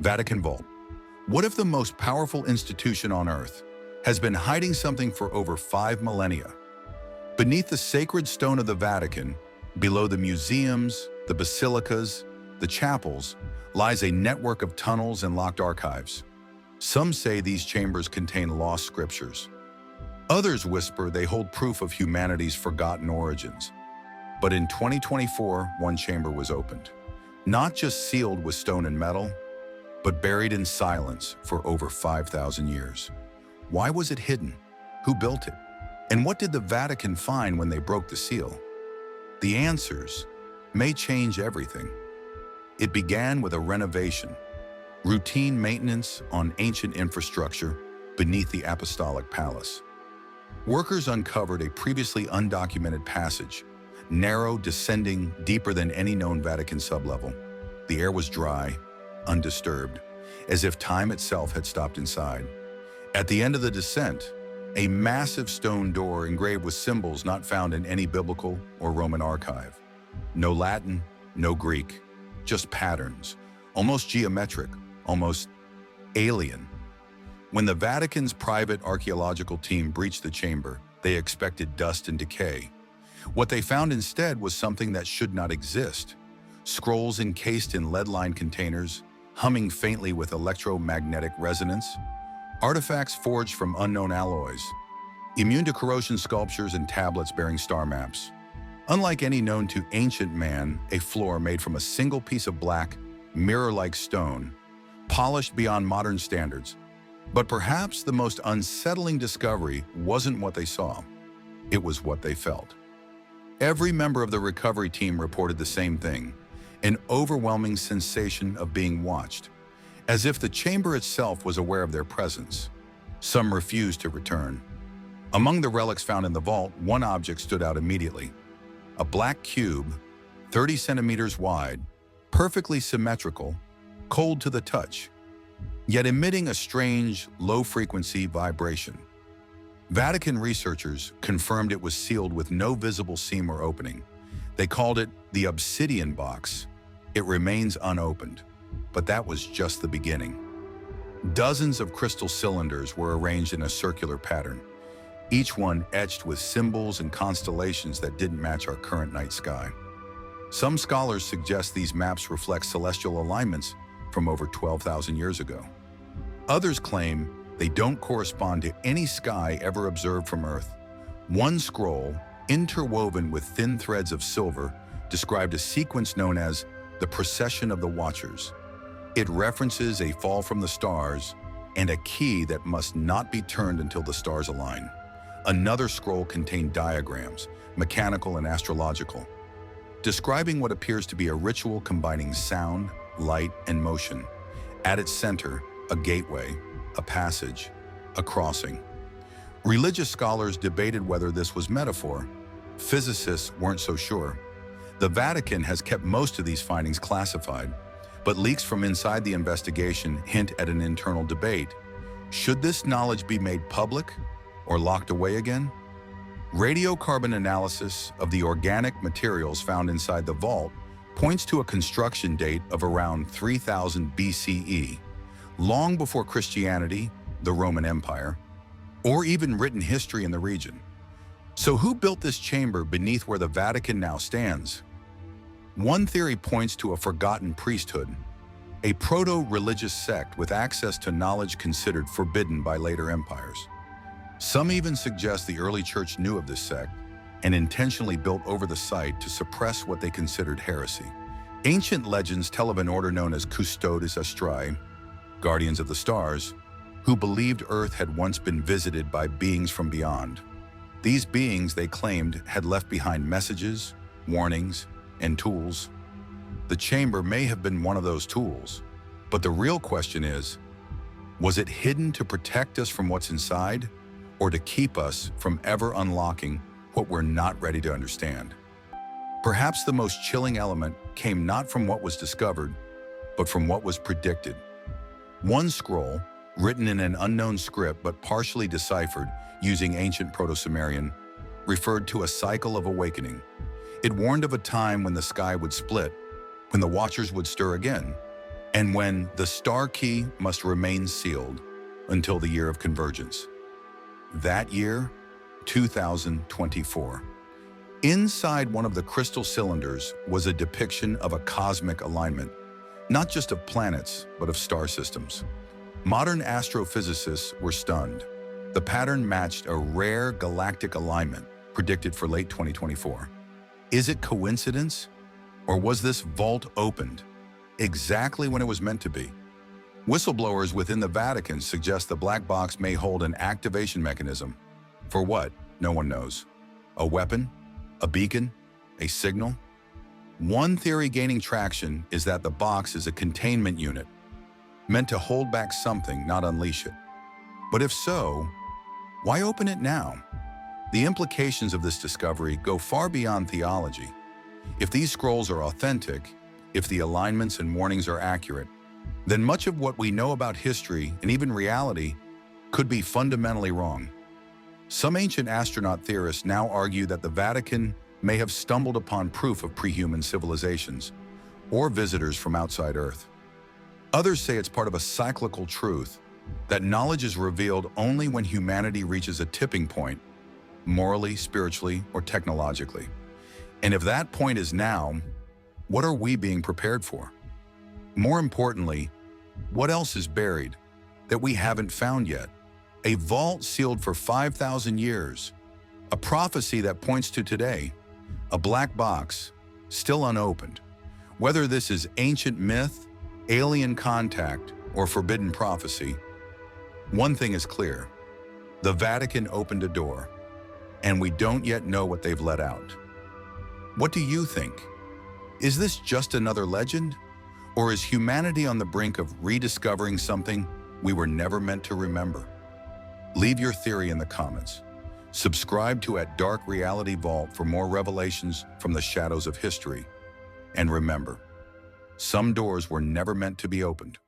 Vatican Vault. What if the most powerful institution on Earth has been hiding something for over 5 millennia? Beneath the sacred stone of the Vatican, below the museums, the basilicas, the chapels, lies a network of tunnels and locked archives. Some say these chambers contain lost scriptures. Others whisper they hold proof of humanity's forgotten origins. But in 2024, one chamber was opened. Not just sealed with stone and metal, but buried in silence for over 5,000 years. Why was it hidden? Who built it? And what did the Vatican find when they broke the seal? The answers may change everything. It began with a renovation, routine maintenance on ancient infrastructure beneath the Apostolic Palace. Workers uncovered a previously undocumented passage, narrow, descending deeper than any known Vatican sublevel. The air was dry, undisturbed, as if time itself had stopped inside. At the end of the descent, a massive stone door engraved with symbols not found in any biblical or Roman archive. No Latin, no Greek, just patterns, almost geometric, almost alien. When the Vatican's private archaeological team breached the chamber, they expected dust and decay. What they found instead was something that should not exist. Scrolls encased in lead-lined containers, humming faintly with electromagnetic resonance, artifacts forged from unknown alloys, immune to corrosion sculptures and tablets bearing star maps. Unlike any known to ancient man, a floor made from a single piece of black, mirror-like stone, polished beyond modern standards. But perhaps the most unsettling discovery wasn't what they saw, it was what they felt. Every member of the recovery team reported the same thing, an overwhelming sensation of being watched, as if the chamber itself was aware of their presence. Some refused to return. Among the relics found in the vault, one object stood out immediately. A black cube, 30 centimeters wide, perfectly symmetrical, cold to the touch, yet emitting a strange, low-frequency vibration. Vatican researchers confirmed it was sealed with no visible seam or opening. They called it the obsidian box. It remains unopened, but that was just the beginning. Dozens of crystal cylinders were arranged in a circular pattern, each one etched with symbols and constellations that didn't match our current night sky. Some scholars suggest these maps reflect celestial alignments from over 12,000 years ago. Others claim they don't correspond to any sky ever observed from Earth. One scroll, interwoven with thin threads of silver, described a sequence known as the Procession of the Watchers. It references a fall from the stars and a key that must not be turned until the stars align. Another scroll contained diagrams, mechanical and astrological, describing what appears to be a ritual combining sound, light, and motion. At its center, a gateway, a passage, a crossing. Religious scholars debated whether this was metaphor. Physicists weren't so sure. The Vatican has kept most of these findings classified, but leaks from inside the investigation hint at an internal debate. Should this knowledge be made public or locked away again? Radiocarbon analysis of the organic materials found inside the vault points to a construction date of around 3000 BCE, long before Christianity, the Roman Empire, or even written history in the region. So who built this chamber beneath where the Vatican now stands? One theory points to a forgotten priesthood, a proto-religious sect with access to knowledge considered forbidden by later empires. Some even suggest the early church knew of this sect and intentionally built over the site to suppress what they considered heresy. Ancient legends tell of an order known as Custodes Astrae, guardians of the stars, who believed Earth had once been visited by beings from beyond. These beings, they claimed, had left behind messages, warnings, and tools. The chamber may have been one of those tools, but the real question is, was it hidden to protect us from what's inside, or to keep us from ever unlocking what we're not ready to understand? Perhaps the most chilling element came not from what was discovered, but from what was predicted. One scroll, written in an unknown script but partially deciphered using ancient Proto-Sumerian, referred to a cycle of awakening. It warned of a time when the sky would split, when the Watchers would stir again, and when the star key must remain sealed until the year of convergence. That year, 2024. Inside one of the crystal cylinders was a depiction of a cosmic alignment, not just of planets, but of star systems. Modern astrophysicists were stunned. The pattern matched a rare galactic alignment predicted for late 2024. Is it coincidence? Or was this vault opened exactly when it was meant to be? Whistleblowers within the Vatican suggest the black box may hold an activation mechanism. For what? No one knows. A weapon? A beacon? A signal? One theory gaining traction is that the box is a containment unit, meant to hold back something, not unleash it. But if so, why open it now? The implications of this discovery go far beyond theology. If these scrolls are authentic, if the alignments and warnings are accurate, then much of what we know about history and even reality could be fundamentally wrong. Some ancient astronaut theorists now argue that the Vatican may have stumbled upon proof of pre-human civilizations or visitors from outside Earth. Others say it's part of a cyclical truth that knowledge is revealed only when humanity reaches a tipping point, morally, spiritually, or technologically. And if that point is now, what are we being prepared for? More importantly, what else is buried that we haven't found yet? A vault sealed for 5,000 years, a prophecy that points to today, a black box still unopened. Whether this is ancient myth, alien contact, or forbidden prophecy, one thing is clear: the Vatican opened a door, and we don't yet know what they've let out. What do you think? Is this just another legend? Or is humanity on the brink of rediscovering something we were never meant to remember? Leave your theory in the comments. Subscribe to @Dark Reality Vault for more revelations from the shadows of history. And remember, some doors were never meant to be opened.